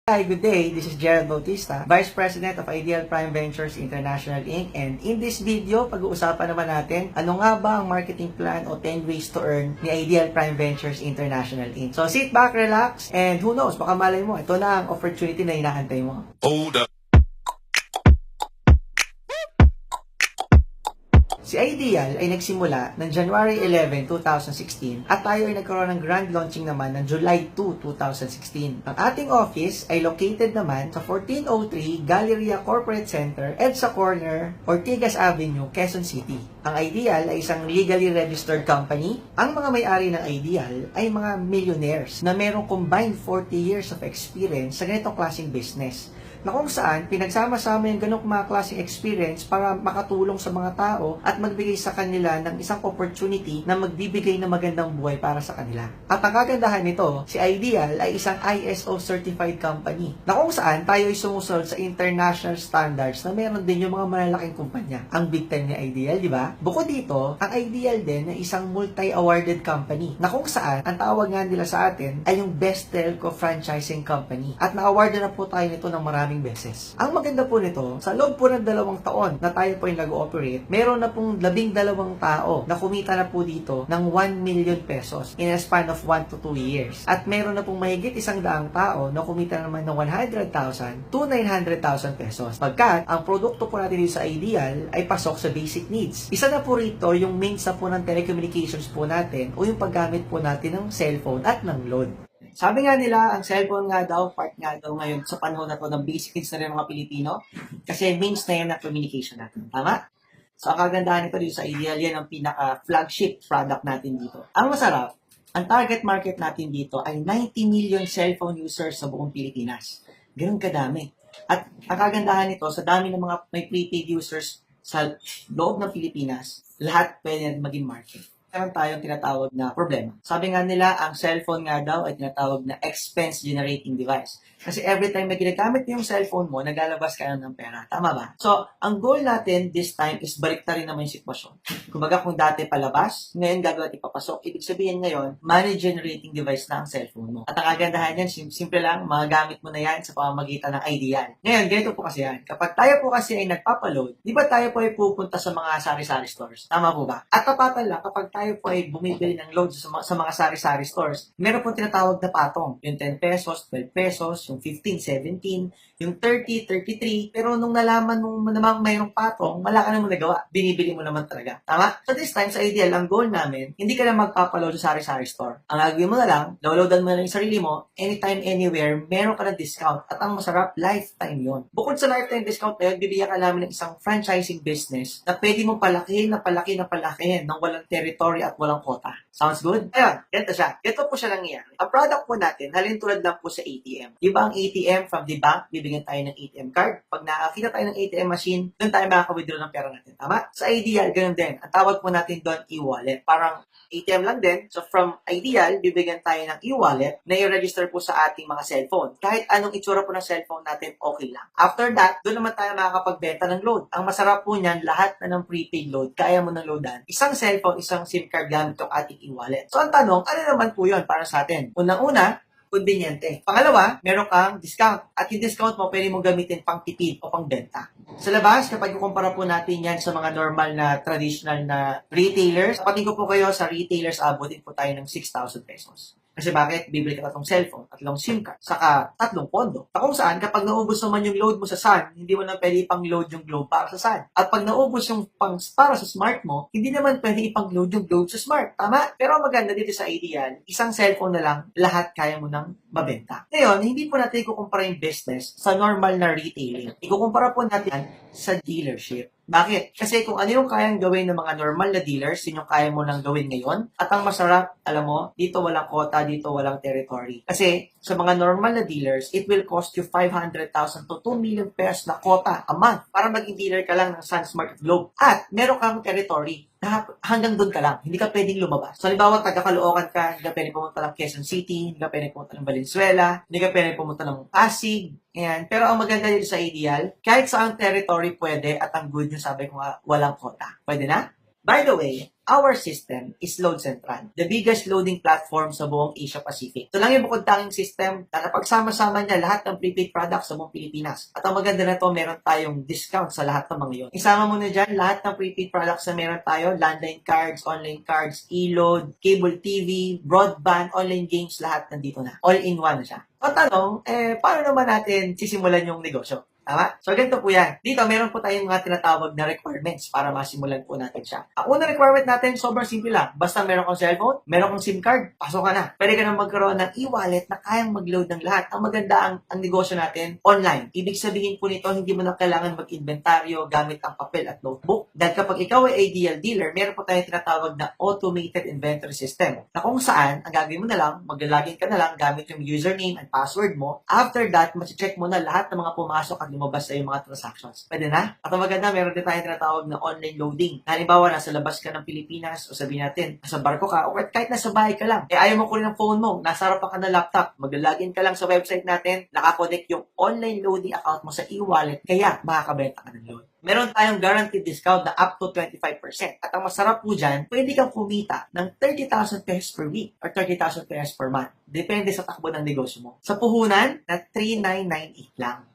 Hi, good day. This is Gerald Bautista, Vice President of Ideal Prime Ventures International Inc. And in this video, pag-uusapan naman natin ano nga ba ang marketing plan o 10 ways to earn ni Ideal Prime Ventures International Inc. So sit back, relax, and who knows, baka malay mo, ito na ang opportunity na hinahantay mo. Hold up. Si Ideal ay nagsimula ng January 11, 2016 at tayo ay nagkaroon ng grand launching naman ng July 2, 2016. Ang ating office ay located naman sa 1403 Galleria Corporate Center, EDSA Corner, Ortigas Avenue, Quezon City. Ang Ideal ay isang legally registered company. Ang mga may-ari ng Ideal ay mga millionaires na merong combined 40 years of experience sa ganitong klaseng business, na kung saan pinagsama-sama yung ganong mga klaseng experience para makatulong sa mga tao at magbigay sa kanila ng isang opportunity na magbibigay ng magandang buhay para sa kanila. At ang kagandahan nito, si Ideal ay isang ISO certified company na kung saan tayo ay sumusunod sa international standards na meron din yung mga malalaking kumpanya. Ang big time ni Ideal, di ba? Bukod dito, ang Ideal din ay isang multi-awarded company na kung saan ang tawag nga nila sa atin ay yung Best Telco Franchising Company. At na-award na po tayo nito ng maraming beses. Ang maganda po nito, sa loob po ng 2 taon na tayo po yung nag-ooperate, meron na pong 12 tao na kumita na po dito ng 1 million pesos in a span of 1 to 2 years. At meron na pong mahigit 100 tao na kumita naman ng 100,000 to 900,000 pesos. Pagkat ang produkto po natin dito sa Ideal ay pasok sa basic needs. Isa na po rito yung main sa po ng telecommunications po natin o yung paggamit po natin ng cellphone at ng load. Sabi nga nila, ang cellphone nga daw, part nga daw ngayon sa panahon na to ng basic needs na rin ng mga Pilipino kasi means na yan ng communication natin. Tama? So, ang kagandahan nito dito sa Ideal, yan ang pinaka-flagship product natin dito. Ang masarap, ang target market natin dito ay 90 million cellphone users sa buong Pilipinas. Ganun kadami. At ang kagandahan nito, sa dami ng mga may prepaid users sa loob ng Pilipinas, lahat pwede maging market. Meron tayong tinatawag na problema. Sabi nga nila, ang cellphone nga daw ay tinatawag na expense generating device. Kasi every time na ginagamit yung cellphone mo, naglalabas ka ng pera. Tama ba? So, ang goal natin this time is baliktarin naman yung sitwasyon. Kumbaga kung dati palabas, ngayon gagawin at ipapasok. Ibig sabihin ngayon, money generating device na ang cellphone mo. At ang kagandahan yan, simple lang, magagamit mo na yan sa pamamagitan ng Ideal. Ngayon, ganito po kasi yan. Kapag tayo po kasi ay nagpapaload, di ba tayo po ay pupunta sa mga sari-sari stores? Tama po ba? At tapatan lang, kapag tayo po ay bumibili ng load sa mga sari-sari stores, meron po tinatawag na patong. Yung 10 pesos, 12 pesos, yung 15, 17, yung 30, 33. Pero nung nalaman mo namang mayroong patong, wala ka namang nagawa. Binibili mo naman talaga. Tama? So this time, sa Ideal, ang goal namin, hindi ka na magpapaload sa sari-sari store. Ang gagawin mo na lang, downloadan mo na lang yung sarili mo, anytime, anywhere, meron ka na discount. At ang masarap, lifetime yon. Bukod sa lifetime discount na yun, bibigyan ka namin ng isang franchising business na pwede mong palakihin ng walang territory at walang quota. Sounds good? Ayun, ganito siya. Ito po siya nangyayari. Ang product po natin, halin tulad lang po sa ATM. Di ba ang ATM from the bank, bibigyan tayo ng ATM card. Pag nakakita tayo ng ATM machine, doon tayo makaka-withdraw ng pera natin. Tama? Sa Ideal, ganun din. Ang tawag po natin doon, e-wallet. Parang ATM lang din. So from Ideal, bibigyan tayo ng e-wallet na i-register po sa ating mga cellphone. Kahit anong itsura po ng cellphone natin, okay lang. After that, doon naman tayo makakapagbenta ng load. Ang masarap po niyan, lahat na ng prepaid load, kaya mo ng loadan. Isang cellphone, isang SIM card gamit yung ating e-wallet. So ang tanong, ano naman po yun para sa atin? Unang-una, conveniente. Pangalawa, meron kang discount. At yung discount mo, pwede mong gamitin pang tipid o pang benta. Sa labas, kapag kukumpara po natin yan sa mga normal na traditional na retailers, pating ko po kayo sa retailers, abutin po tayo ng 6,000 pesos. Kasi bakit? Bibili ka 3 cellphone, 3 SIM card, saka 3 pondo. Kung saan, kapag naubos naman yung load mo sa SAN, hindi mo na pwede ipang-load yung Globe para sa SAN. At pag naubos yung para sa Smart mo, hindi naman pwede ipang-load yung Globe sa Smart. Tama? Pero ang maganda dito sa Ideal, isang cellphone na lang, lahat kaya mo nang mabenta. Ngayon, hindi po natin ikukumpara yung business sa normal na retailing. Ikukumpara po natin sa dealership. Bakit? Kasi kung ano yung kayang gawin ng mga normal na dealers, yun yung kaya mo lang gawin ngayon. At ang masarap, alam mo, dito walang quota, dito walang territory. Kasi sa mga normal na dealers, it will cost you 500,000 to 2 million pesos na quota a month para maging dealer ka lang ng Sun Smart Globe. At meron kang territory na hanggang doon ka lang. Hindi ka pwedeng lumabas. So, halimbawa, taga-Caloocan ka, hindi ka pwedeng pumunta ng Quezon City, hindi ka pwedeng pumunta ng Valenzuela, hindi ka pwedeng pumunta ng Pasig. Ayan. Pero ang maganda dito sa Ideal, kahit saang territory pwede at ang good news, sabi ko nga, walang quota. Pwede na? By the way, our system is Load Central, the biggest loading platform sa buong Asia Pacific. Ito lang yung bukod tanging system na napagsama-sama niya lahat ng prepaid products sa buong Pilipinas. At ang maganda na to, meron tayong discount sa lahat ng mga yun. Isama mo na dyan lahat ng prepaid products na meron tayo, landline cards, online cards, e-load, cable TV, broadband, online games, lahat nandito na. All-in-one na siya. Ang tanong, paano naman natin sisimulan yung negosyo? Tama? So, ganito po yan. Dito, meron po tayong mga tinatawag na requirements para masimulan po natin siya. Ang unang requirement natin, sobrang simple lang. Basta meron kang cellphone, meron kang SIM card, pasok ka na. Pwede ka na magkaroon ng e-wallet na kayang mag-load ng lahat. Ang maganda ang negosyo natin, online. Ibig sabihin po nito, hindi mo na kailangan mag-inventaryo gamit ang papel at notebook. Dahil kapag ikaw ay ideal dealer, meron po tayong tinatawag na automated inventory system. Na kung saan, ang gagawin mo na lang, mag-login ka na lang gamit yung username and password mo. After that, mag-check mo na lahat ng mga pumasok at lumabas sa iyong mga transactions. Pwede na? At ang maganda, meron din tayong tinatawag na online loading. Halimbawa, nasa labas ka ng Pilipinas o sabihin natin, nasa barko ka o kahit nasa bahay ka lang. Ayaw mo kunin ang phone mo, nasa harapan ka ng laptop, mag-login ka lang sa website natin, nakakonect yung online loading account mo sa e-wallet, kaya makakabenta ka ng load. Meron tayong guaranteed discount na up to 25%. At ang masarap po dyan, pwede kang kumita ng 30,000 pesos per week or 30,000 pesos per month. Depende sa takbo ng negosyo mo. Sa puhunan, na 3,998 lang.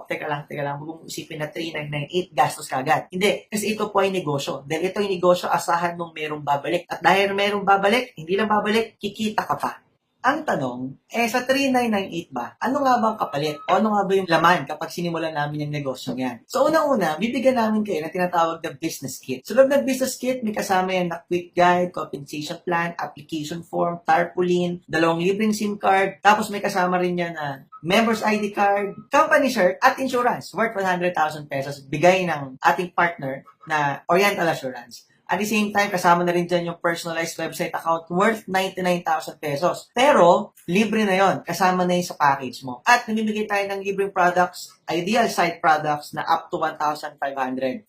Teka lang. Huwag mong isipin na 3,998, gastos ka agad. Hindi, kasi ito po ay negosyo. Dahil ito ay negosyo, asahan nung merong babalik. At dahil merong babalik, hindi lang babalik, kikita ka pa. Ang tanong, sa 3,998 ba, ano nga bang kapalit? O ano nga ba yung laman kapag sinimulan namin yung negosyo yan? So, unang-una, bibigyan namin kayo na tinatawag na business kit. So, loob ng business kit, may kasama yan na quick guide, compensation plan, application form, tarpaulin, 2 libreng SIM card, tapos may kasama rin yan na member's ID card, company shirt, at insurance worth 100,000 pesos bigay ng ating partner na Oriental Assurance. At the same time, kasama na rin dyan yung personalized website account worth 99,000 pesos. Pero, libre na yon, kasama na yun sa package mo. At namimigay tayo ng libreng products, ideal site products na up to 1,500.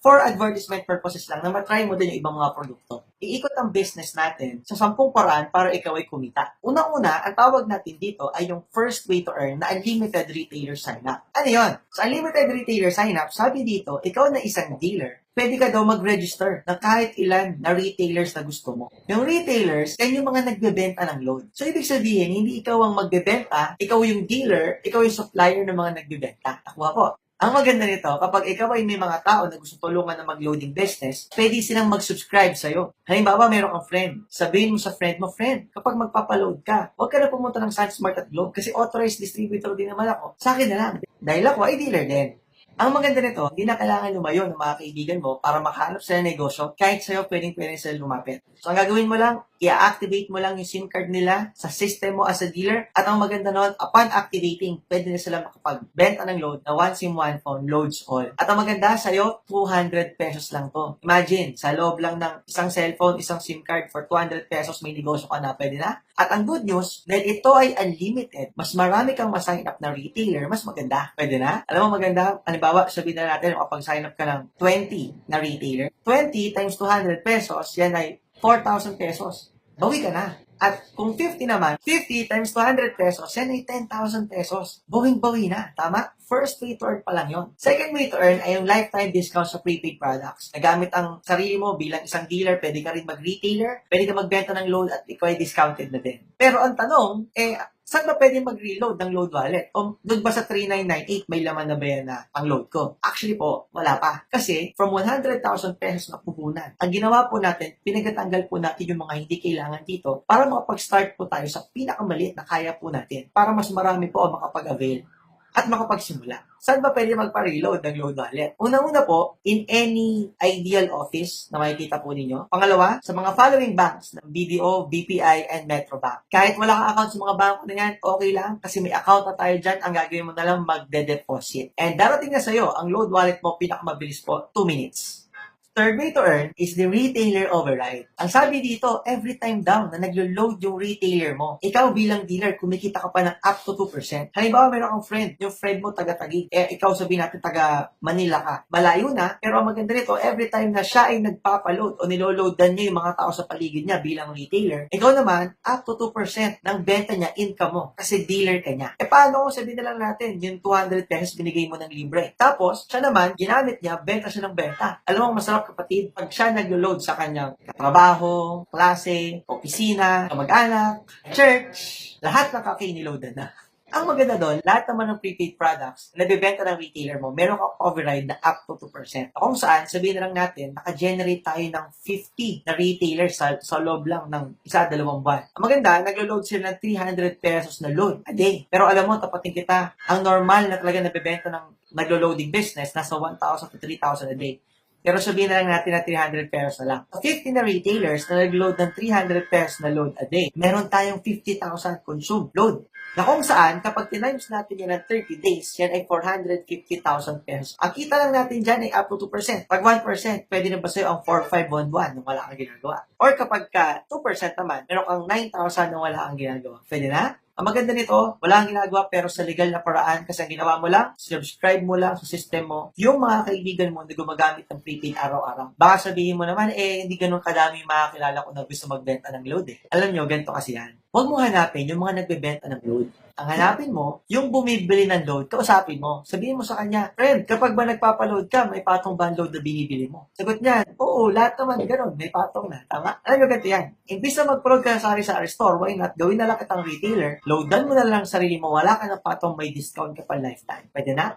For advertisement purposes lang, na matry mo din yung ibang mga produkto. Iikot ang business natin sa 10 paraan para ikaw ay kumita. Unang-una, ang tawag natin dito ay yung first way to earn na unlimited retailer sign-up. Ano yun? Sa unlimited retailer sign-up, sabi dito, ikaw na isang dealer, pwede ka daw mag-register ng kahit ilan na retailers na gusto mo. Yung retailers, yan yung mga nagbebenta ng load. So, ibig sabihin, hindi ikaw ang magbebenta, ikaw yung dealer, ikaw yung supplier ng mga nagbebenta. Nakuha po. Ang maganda nito, kapag ikaw ay may mga tao na gusto tulungan na mag-loading business, pwede silang mag-subscribe sa'yo. Halimbawa, meron kang friend. Sabihin mo sa friend mo, friend, kapag magpapaload ka, huwag ka na pumunta ng SunSmart at Globe kasi authorized distributor din naman ako. Sa akin na lang. Dahil ako ay dealer din. Ang maganda nito, hindi na kailangan lumayo ng mga kaibigan mo para makahanap sila ng negosyo kahit sa'yo pwedeng sila lumapit. So, ang gagawin mo lang, i-activate mo lang yung SIM card nila sa system mo as a dealer. At ang maganda nun, upon activating, pwede na sila makapagbenta ng load na one SIM, one phone, loads all. At ang maganda sa'yo, 200 pesos lang to. Imagine, sa loob lang ng isang cellphone, isang SIM card for 200 pesos, may negosyo ka na, pwede na. At ang good news, dahil ito ay unlimited, mas marami kang ma-sign up na retailer, mas maganda. Pwede na. Alam mo maganda, halimbawa, sabihin na natin, kapag sign up ka ng 20 na retailer, 20 times 200 pesos, yan ay 4,000 pesos. Bawi ka na. At kung 50 naman, 50 times 200 pesos, yan ay 10,000 pesos. Bawing-bawi na. Tama? First way to earn pa lang yun. Second way to earn ay yung lifetime discount sa prepaid products. Nagamit ang sarili mo bilang isang dealer, pwede ka rin mag-retailer, pwede ka magbenta ng load at ikaw ay discounted na din. Pero ang tanong, saan ba pwede mag-reload ng load wallet? O doon ba sa 3,998 may laman na ba yan na ang load ko? Actually po, wala pa. Kasi from 100,000 pesos na puhunan, ang ginawa po natin, pinagatanggal po natin yung mga hindi kailangan dito para makapag-start po tayo sa pinakamaliit na kaya po natin para mas marami po ang makapag-avail at makapagsimula. Saan ba pwede magpa-reload ng load wallet? Una-una po, in any ideal office na makikita po ninyo. Pangalawa, sa mga following banks ng BDO, BPI, and Metrobank. Kahit wala kang account sa mga bangko na yan, okay lang kasi may account na tayo dyan. Ang gagawin mo na lang magde-deposit. And darating na sa'yo, ang load wallet mo pinakamabilis po, 2 minutes. Third way to earn is the retailer override. Ang sabi dito, every time down na naglo-load yung retailer mo, ikaw bilang dealer, kumikita ka pa ng up to 2%. Halimbawa, meron kang friend, yung friend mo taga-Taguig, ikaw sabihin natin taga Manila ka. Malayo na, pero ang maganda nito, every time na siya ay nagpapaload o niloloadan niya yung mga tao sa paligid niya bilang retailer, ikaw naman, up to 2% ng benta niya, income mo, kasi dealer ka niya. Paano kung sabihin na lang natin, yung 200 pesos binigay mo ng libre. Tapos, siya naman, ginamit niya, benta siya ng benta. Alam mo, masarap masarap kapatid pag siya naglo-load sa kanyang katrabaho, klase, opisina, kamag-anak, church, lahat ng kakiniloadan na. Ang maganda doon, lahat naman ng prepaid products na bibenta ng retailer mo, meron kang override na up to 2%. Kung saan, sabihin na lang natin, naka-generate tayo ng 50 na retailer sa loob lang ng 1-2 buwan. Ang maganda, naglo-load sila ng 300 pesos na load a day. Pero alam mo, tapatin kita, ang normal na talaga nabibenta ng naglo-loading business, nasa 1,000 to 3,000 a day. Pero sabihin na lang natin na 300 pesos na lang. So, 50 na retailers na nag-load ng 300 pesos na load a day, meron tayong 50,000 consumed load. Na kung saan, kapag tinimes natin yan ng 30 days, yan ay 450,000 pesos. Ang kita lang natin dyan ay up to 2%. Pag 1%, pwede na ba sa'yo ang 4,511 nung wala kang ginagawa? Or kapag ka 2% naman, meron kang 9,000 nung wala kang ginagawa. Pwede na? Ang maganda nito, wala kang ginagawa pero sa legal na paraan kasi ang ginawa mo lang, subscribe mo lang sa system mo yung mga kaibigan mo na gumagamit ng prepaid araw-araw. Baka sabihin mo naman, hindi ganun kadami yung mga kilala ko na gusto magbenta ng load eh. Alam nyo, ganito kasi yan. Huwag mo hanapin yung mga nagbebenta ng load. Ang hanapin mo, yung bumibili ng load, kausapin mo. Sabihin mo sa kanya, friend, kapag ba nagpapaload ka, may patong ba ang load na binibili mo? Sagot niya, oo, lahat naman ganun, may patong na. Tama? Alam mo ganito yan. Imbis na mag-prod ka sa sari-sari store, why not? Gawin na lang kitang retailer, loadan mo na lang sarili mo, wala ka ng patong, may discount ka pa lifetime. Pwede na?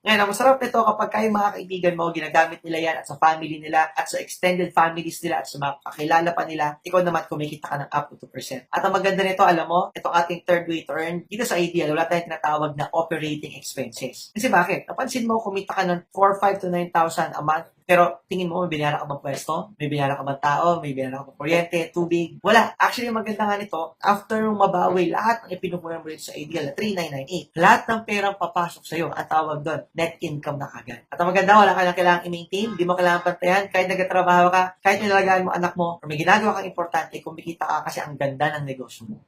Ngayon, ang masarap nito kapag kayong mga kaibigan mo, ginagamit nila yan at sa family nila, at sa extended families nila, at sa mga kakilala pa nila, ikaw naman kumikita ka ng up to 2%. At ang maganda nito, alam mo, itong ating third way to earn, dito sa Ideal, wala tayong tinatawag na operating expenses. Kasi bakit? Napansin mo, kumita ka ng 4,500 to 9,000 a month, pero tingin mo, may binayaran ka bang pwesto? May binayaran ka bang tao? May binayaran ka bang kuryente? Tubig? Wala. Actually, ang maganda nga nito, after mong mabawi lahat ng ipinukuha mo rin sa Ideal na 3,998, lahat ng perang papasok sa'yo, ang tawag doon, net income na kagad. At ang maganda, wala ka lang kailangang i-maintain, di mo kailangang pantayan, kahit nagtatrabaho ka, kahit nilalagaan mo anak mo, or may ginagawa kang importante, kumikita ka kasi ang ganda ng negosyo mo.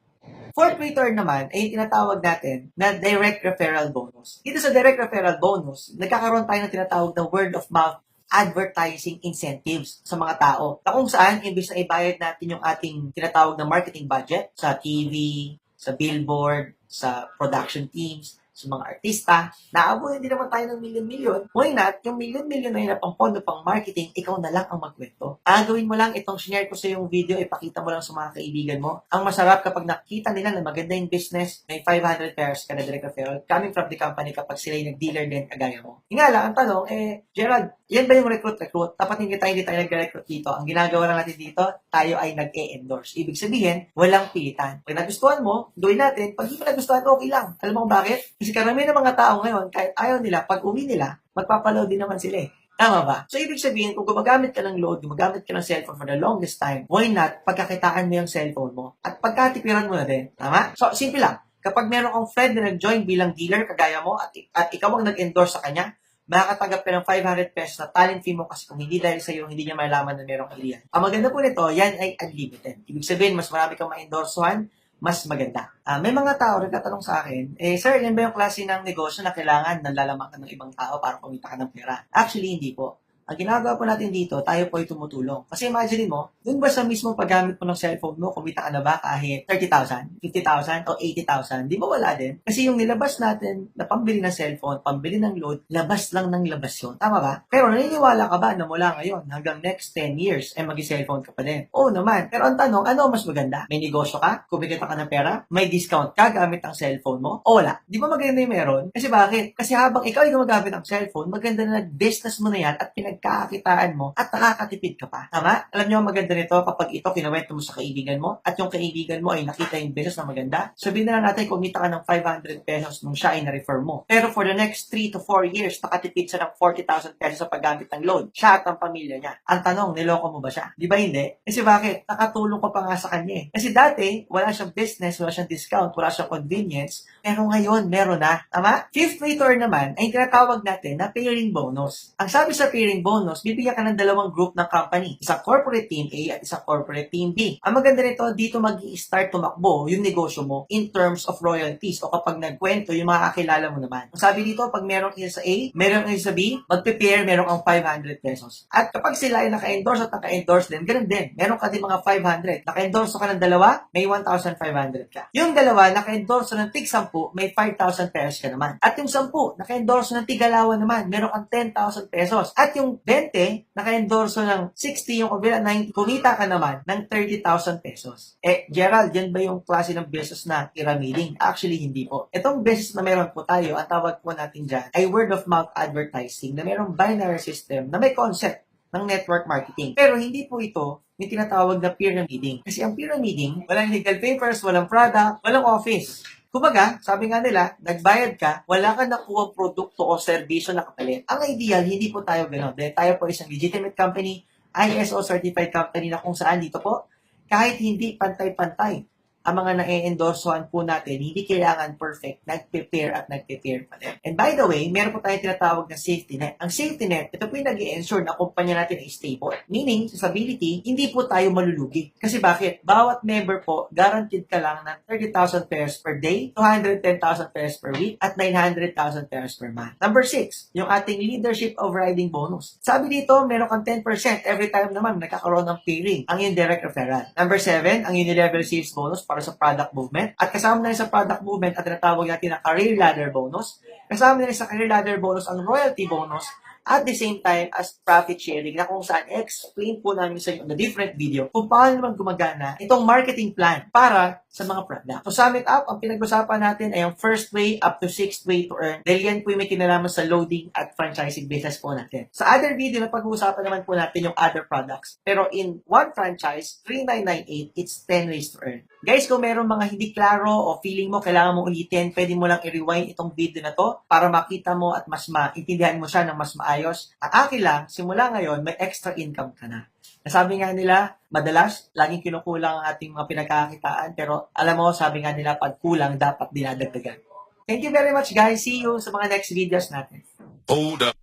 Fourth return naman ay tinatawag natin na direct referral bonus. Dito sa direct referral bonus, nagkakaroon tayo ng tinatawag na word of mouth advertising incentives sa mga tao. Na kung saan, imbis na ibayad natin yung ating tinatawag na marketing budget sa TV, sa billboard, sa production teams, sa mga artista, naabuhin din naman tayo ng milyon-milyon. Why not? Yung milyon-milyon na yun na pang pondo, pang marketing, ikaw na lang ang magkwento. Gawin mo lang itong share ko sa yung video, ipakita mo lang sa mga kaibigan mo. Ang masarap kapag nakita nila na maganda yung business, may 500 pairs ka na direct referral coming from the company kapag sila yung nag-dealer din kagaya mo. Nga lang, ang tanong, Gerald, yan ba yung recruit? Dapat hindi tayo nag-recruit dito. Ang ginagawa lang natin dito, tayo ay nag-e-endorse. Ibig sabihin, walang pilitan. Pag nagustuhan mo, gawin natin. Pag hindi mo nagustuhan, okay lang. Alam mo kung bakit? Kasi karamihan ng mga tao ngayon, kahit ayaw nila, pag uwi nila, magpapaload din naman sila eh. Tama ba? So, ibig sabihin, kung gumagamit ka ng load, gumagamit ka ng cellphone for the longest time, why not pagkakitaan mo yung cellphone mo at pagkatipiran mo na din? Tama? So, simple lang. Kapag meron kang friend na nag-join bilang dealer kagaya mo at ikaw ang nag-endorse sa kanya, makakatanggap ka ng 500 pesos na talent fee mo kasi kung hindi dahil sa iyo, hindi niya malaman na meron kang liyan. Ang maganda po nito, yan ay unlimited. Ibig sabihin, mas marami kang ma-endorsehan, mas maganda. May mga tao nagtatanong sa akin, sir, yan ba yung klase ng negosyo na kailangan nalalaman ka ng ibang tao para kumita ka ng pera? Actually, hindi po. Ang ginagawa po natin dito, tayo po ay tumutulong. Kasi imagine mo, dun ba sa mismo paggamit mo ng cellphone mo, kumita ka na ba kahit 30,000, 50,000, o 80,000? Di ba wala din? Kasi yung nilabas natin na pambili ng cellphone, pambili ng load, labas lang ng labas yun. Tama ba? Pero naniniwala ka ba na mula ngayon hanggang next 10 years, mag-cellphone ka pa din? Oo naman. Pero ang tanong, ano mas maganda? May negosyo ka? Kumikita ka ng pera? May discount ka gamit ang cellphone mo? O wala? Di ba maganda yung meron? Kasi bakit? Kasi habang ikaw ay gumagamit ng cellphone, maganda na business mo na yan at pinagkakakitaan mo at nakakatipid ka pa. Tama? Alam niyo ang maganda nito kapag ito kinuwento mo sa kaibigan mo at yung kaibigan mo ay nakita yung business na maganda. Sabihin na natin kumita ka ng 500 pesos nung siya ay na-refer mo. Pero for the next 3 to 4 years, nakatipid siya ng 40,000 pesos sa paggamit ng loan. Siya at ang pamilya niya. Ang tanong, niloko mo ba siya? Di ba hindi? Kasi bakit? Nakatulong ka pa nga sa kanya eh. Kasi dati, wala siyang business, wala siyang discount, wala siyang convenience. Pero ngayon, meron na. Tama? Fifth return naman ay tinatawag natin na pairing bonus. Ang sabi sa pairing bonus, bibigyan ka ng dalawang group ng company. Isang corporate team A at isang corporate team B. Ang maganda nito, dito mag-i-start tumakbo yung negosyo mo in terms of royalties o kapag nagkwento yung mga kakilala mo naman. Ang sabi dito, pag merong isa sa A, merong isa sa B, mag-prepare, merong kang 500 pesos. At kapag sila ay naka-endorse at naka-endorse din, ganun din. Meron ka din mga 500. Naka-endorse ka ng dalawa, may 1,500 ka. Yung dalawa, naka-endorse ng tig 10, may 5,000 pesos ka naman. At yung 10, naka-endorse ng tig-alawa naman, meron kang 10,000 pesos. At yung yung 20, naka-endorso ng 60, yung kabila 90, kumita ka naman ng 30,000 pesos. Gerald, yan ba yung klase ng business na pyramiding? Actually, hindi po. Itong business na meron po tayo, ang tawag po natin dyan ay word of mouth advertising na merong binary system na may concept ng network marketing. Pero hindi po ito yung tinatawag na pyramiding. Kasi ang pyramiding, walang legal papers, walang product, walang office. Kumbaga, sabi nga nila, nagbayad ka, wala ka nakuha produkto o serbisyo na kapalit. Ang ideal, hindi po tayo gano'n. Dahil tayo po isang legitimate company, ISO certified company na kung saan dito po, kahit hindi pantay-pantay ang mga na-endorsohan po natin, hindi kailangan perfect, nag-prepare at nag-prepare pa din. And by the way, meron po tayong tinatawag na safety net. Ang safety net, ito po yung nag-i-ensure na kumpanya natin ay stable. Meaning, sa stability, hindi po tayo malulugi. Kasi bakit? Bawat member po, guaranteed ka lang ng 30,000 pairs per day, 210,000 pairs per week, at 900,000 pairs per month. Number 6, yung ating leadership overriding bonus. Sabi dito, meron kang 10% every time naman nagkakaroon ng pairing ang yung direct referral. Number 7, ang unilevel sales bonus para sa product movement. At kasama na rin sa product movement at tinatawag natin na career ladder bonus. Kasama na rin sa career ladder bonus ang royalty bonus at the same time as profit sharing na kung saan explain po namin sa inyo on a different video kung paano naman gumagana itong marketing plan para sa mga product. So sum it up, ang pinag-usapan natin ay ang first way up to sixth way to earn dahil yan po yung may kinalaman sa loading at franchising business po natin. Sa other video, napag-uusapan naman po natin yung other products. Pero in one franchise, 3998, it's 10 ways to earn. Guys, kung meron mga hindi klaro o feeling mo kailangan mo ulitin, pwede mo lang i-rewind itong video na to para makita mo at mas maintindihan mo siya ng mas maayos. Ang akin lang, simula ngayon, may extra income ka na. Nasabi nga nila, madalas, laging kinukulang ang ating mga pinagkakakitaan, pero alam mo, sabi nga nila, pag kulang, dapat dinadagdagan. Thank you very much, guys. See you sa mga next videos natin. Hold up.